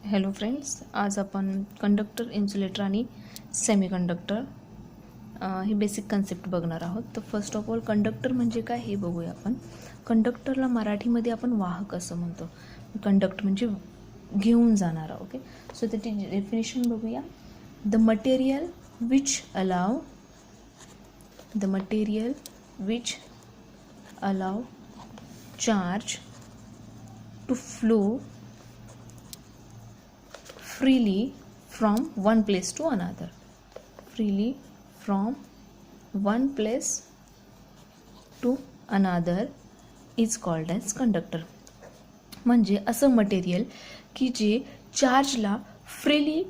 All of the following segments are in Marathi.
हॅलो फ्रेंड्स, आज आपण कंडक्टर, इन्सुलेटर आणि सेमीकंडक्टर ही बेसिक कन्सेप्ट बघणार आहोत. तर फर्स्ट ऑफ ऑल कंडक्टर म्हणजे काय हे बघूया आपण. कंडक्टरला मराठीमध्ये आपण वाहक असं म्हणतो. कंडक्ट म्हणजे घेऊन जाणारा. ओके, सो त्याची डेफिनेशन बघूया. The material which allow charge to flow freely from one place to another. Freely from one place to another is called as conductor. म्हणजे असं मटेरियल की जे चार्जला फ्रीली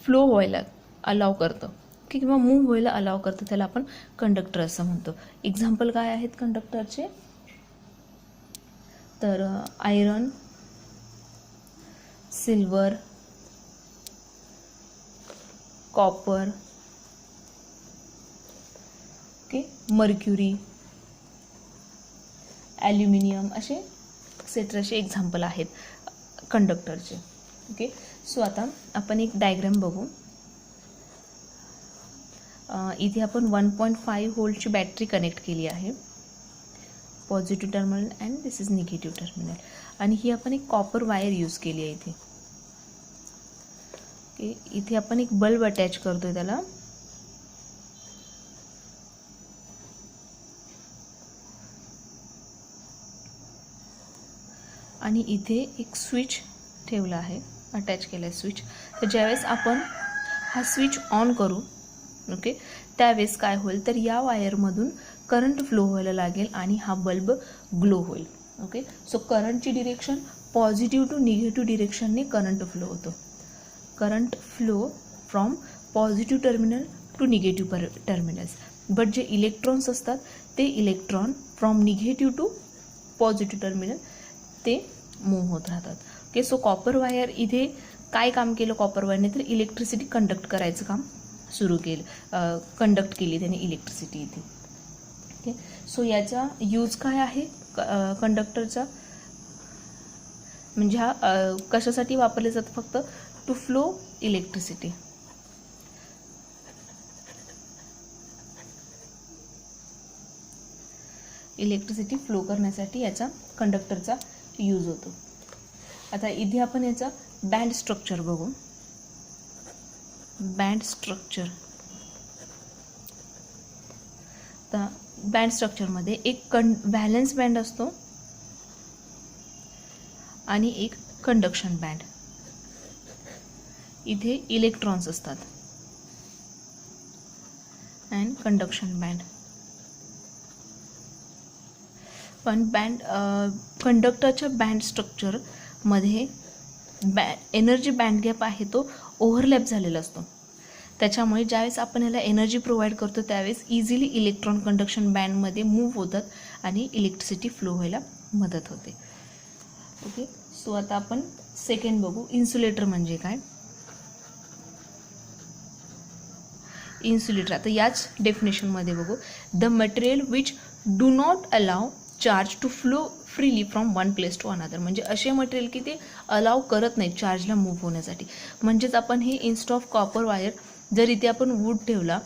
फ्लो व्हायला अलाव करतं किंवा मूव्ह व्हायला अलाव करतं, त्याला आपण कंडक्टर असं म्हणतो. एक्झाम्पल काय आहेत कंडक्टरचे? तर iron, silver, copper, okay, mercury, aluminium असे एक्सेट्राचे एक्झाम्पल आहेत कंडक्टरचे. ओके, सो आता आपण एक डायग्राम बघू. इथे आपण 1.5 व्होल्टची बॅटरी कनेक्ट केली आहे. Positive terminal and this is negative terminal. आणि ही आपण एक कॉपर वायर यूज केली आहे इथे. इथे आपण एक बल्ब अटॅच करतोय त्याला. आणि इथे एक स्विच ठेवला आहे, अटॅच केला आहे स्विच. तर ज्यावेळेस आपण हा स्विच ऑन करू, ओके, त्यावेळेस काय होईल तर या वायरमधून करंट फ्लो व्हायला लागेल आणि हा बल्ब ग्लो होईल. ओके, सो करंटची डिरेक्शन पॉझिटिव्ह टू निगेटिव्ह डिरेक्शनने करंट फ्लो होतो. Current flow from positive terminal to negative terminals. But जे इलेक्ट्रॉन्स असतात ते electron from negative to positive terminal ते मूव्ह होत राहतात. ओके, सो कॉपर वायर इथे काय काम केलं कॉपर वायरने, तर इलेक्ट्रिसिटी कंडक्ट करायचं काम सुरू केलं, कंडक्ट केली त्याने इलेक्ट्रिसिटी इथे. ओके, सो याचा यूज काय आहे कंडक्टरचा, म्हणजे हा कशासाठी वापरले जातं, फक्त to flow electricity. Electricity flow करण्यासाठी याचा कंडक्टरचा यूज होतो. आता इथे आपण याचा बँड स्ट्रक्चर बघू. बँड स्ट्रक्चर, तर बँड स्ट्रक्चरमध्ये एक व्हॅलन्स बँड असतो आणि एक कंडक्शन बँड. इथे इलेक्ट्रॉन्स असतात अँड कंडक्शन बँड. पण कंडक्टरच्या बँड स्ट्रक्चरमध्ये एनर्जी बँड गॅप आहे तो ओव्हरलॅप झालेला असतो. त्याच्यामुळे ज्यावेळेस आपण याला एनर्जी प्रोव्हाइड करतो त्यावेळेस इझिली इलेक्ट्रॉन कंडक्शन बँडमध्ये मूव्ह होतात आणि इलेक्ट्रिसिटी फ्लो व्हायला मदत होते. ओके, सो आता आपण सेकंड बघू, इन्सुलेटर म्हणजे काय. इन्सुलेटर आता याच डेफिनेशनमध्ये बघू. The material which do not allow charge to flow freely from one place to another. म्हणजे असे मटेरियल की ते अलाव करत नाही चार्जला मूव्ह होण्यासाठी. म्हणजेच आपण हे इन्स्टेड ऑफ कॉपर वायर जर इथे आपण वूड ठेवला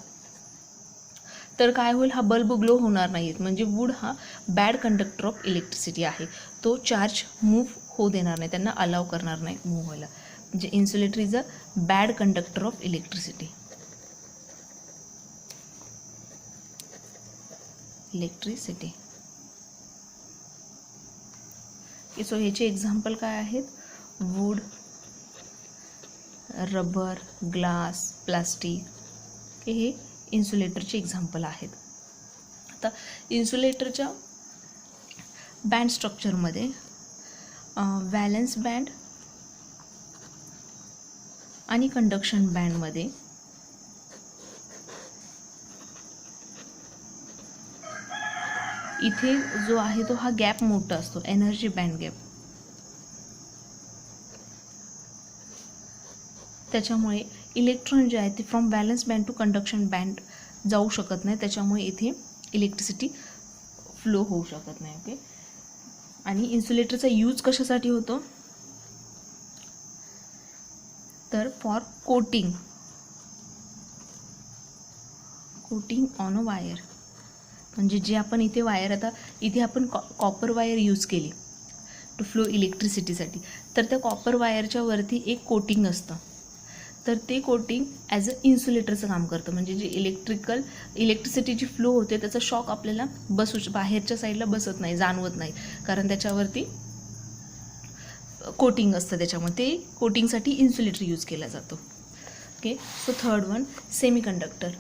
तर काय होईल, हा बल्ब ग्लो होणार नाही. म्हणजे वूड हा बॅड कंडक्टर ऑफ इलेक्ट्रिसिटी आहे, तो चार्ज मूव्ह होऊ देणार नाही, त्यांना अलाव करणार नाही मूव्ह व्हायला. म्हणजे insulator is a bad conductor of electricity. So ह्याचे एक्झाम्पल काय आहेत, वूड, रबर, ग्लास, प्लास्टिक, हे इन्सुलेटरचे एक्झाम्पल आहेत. आता इन्सुलेटरच्या बँड स्ट्रक्चरमध्ये व्हॅलन्स बँड आणि कंडक्शन बँडमध्ये इथे जो आहे तो हा गॅप मोठा असतो, एनर्जी बँड गॅप. त्याच्यामुळे इलेक्ट्रॉन जे आहे ते from valence band to conduction band जाऊ शकत नाही, त्याच्यामुळे इथे इलेक्ट्रिसिटी फ्लो होऊ शकत नाही. ओके, आणि इन्सुलेटरचा यूज कशासाठी होतो, तर for coating on a wire, म्हणजे जे आपण इथे वायर, आता इथे आपण कॉपर वायर यूज केली टू फ्लो इलेक्ट्रिसिटीसाठी, तर त्या कॉपर वायरच्या वरती एक कोटिंग असतं, तर ते कोटिंग ॲज अ इन्सुलेटरचं काम करतं. म्हणजे जे इलेक्ट्रिसिटी जी फ्लो होते त्याचा शॉक आपल्याला बाहेरच्या साईडला बसत नाही, जाणवत नाही, कारण त्याच्यावरती कोटिंग असतं. त्याच्यामुळे ते कोटिंगसाठी इन्सुलेटर यूज केला जातो. Okay, so third one, semiconductor.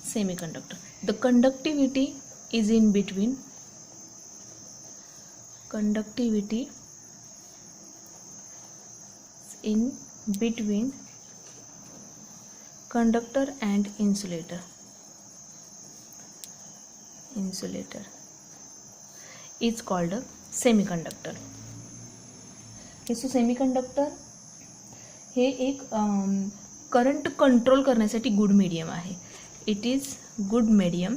Semiconductor. The conductivity is in between conductor and insulator is called a semiconductor. Okay, so semiconductor हे एक करंट कंट्रोल करण्यासाठी गुड मीडियम आहे. It is good medium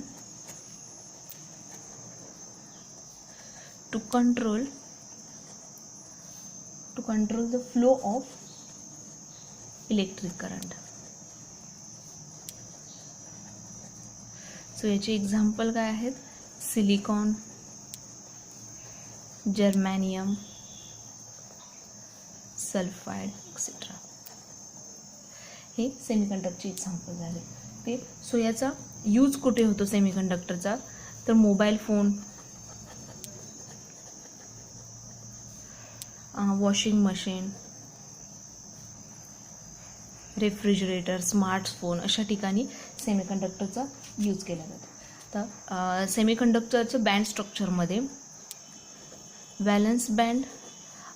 to control the flow of electric current. So याचे एक्झाम्पल काय आहेत? Silicon, germanium, sulphide etcetera. हे सेमीकंडक्टरचे एक्झाम्पल झाले. ते सो याचा यूज कुठे होतो सेमीकंडक्टरचा? तर mobile phone, washing machine, refrigerator, smartphone अशा ठिकाणी सेमीकंडक्टरचा यूज केला जातो. तर सेमीकंडक्टरचं बँड स्ट्रक्चरमध्ये व्हॅलन्स बँड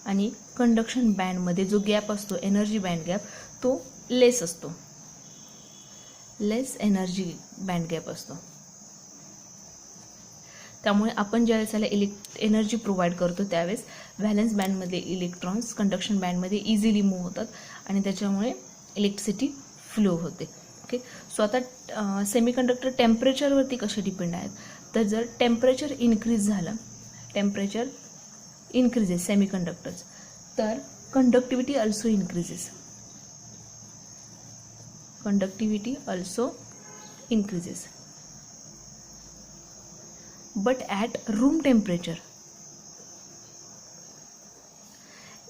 आणि कंडक्शन बँडमध्ये जो गॅप असतो, एनर्जी बँड गॅप, तो लेस असतो. लेस एनर्जी बँड गॅप असतो. त्यामुळे आपण ज्यावेळेस त्याला एनर्जी प्रोव्हाइड करतो त्यावेळेस व्हॅलन्स बँडमधले इलेक्ट्रॉन्स कंडक्शन बँडमध्ये इझिली मूव्ह होतात आणि त्याच्यामुळे इलेक्ट्रिसिटी फ्लो होते. ओके, सो आता सेमीकंडक्टर टेम्परेचरवरती कसे डिपेंड आहेत? तर जर टेम्परेचर इन्क्रीज झालं, टेम्परेचर इन्क्रीजेस सेमीकंडक्टर्स, तर conductivity also increases. Conductivity also increases, but at room temperature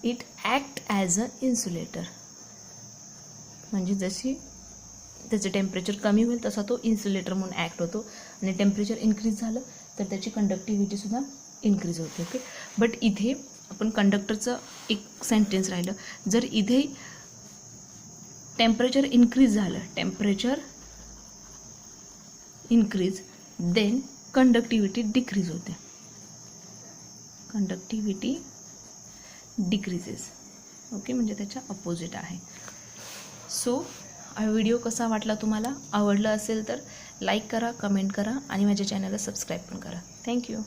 it act as a insulator. म्हणजे जशी त्याचं टेम्परेचर कमी होईल तसा तो इन्सुलेटर म्हणून ॲक्ट होतो आणि टेम्परेचर इन्क्रीज झालं तर त्याची कंडक्टिव्हिटीसुद्धा इन्क्रीज होते. ओके, बट इथे आपण कंडक्टरचं एक सेंटेन्स राहिलं, जर इथे टेम्परेचर इन्क्रीज झालं, temperature increase, then conductivity decrease होते, कंडक्टिव्हिटी डिक्रीजेस. ओके, म्हणजे त्याच्या अपोजिट आहे. सो हा व्हिडिओ कसा वाटला तुम्हाला? आवडला असेल तर लाईक करा, कमेंट करा आणि माझ्या चॅनलला सबस्क्राईब पण करा. थँक्यू.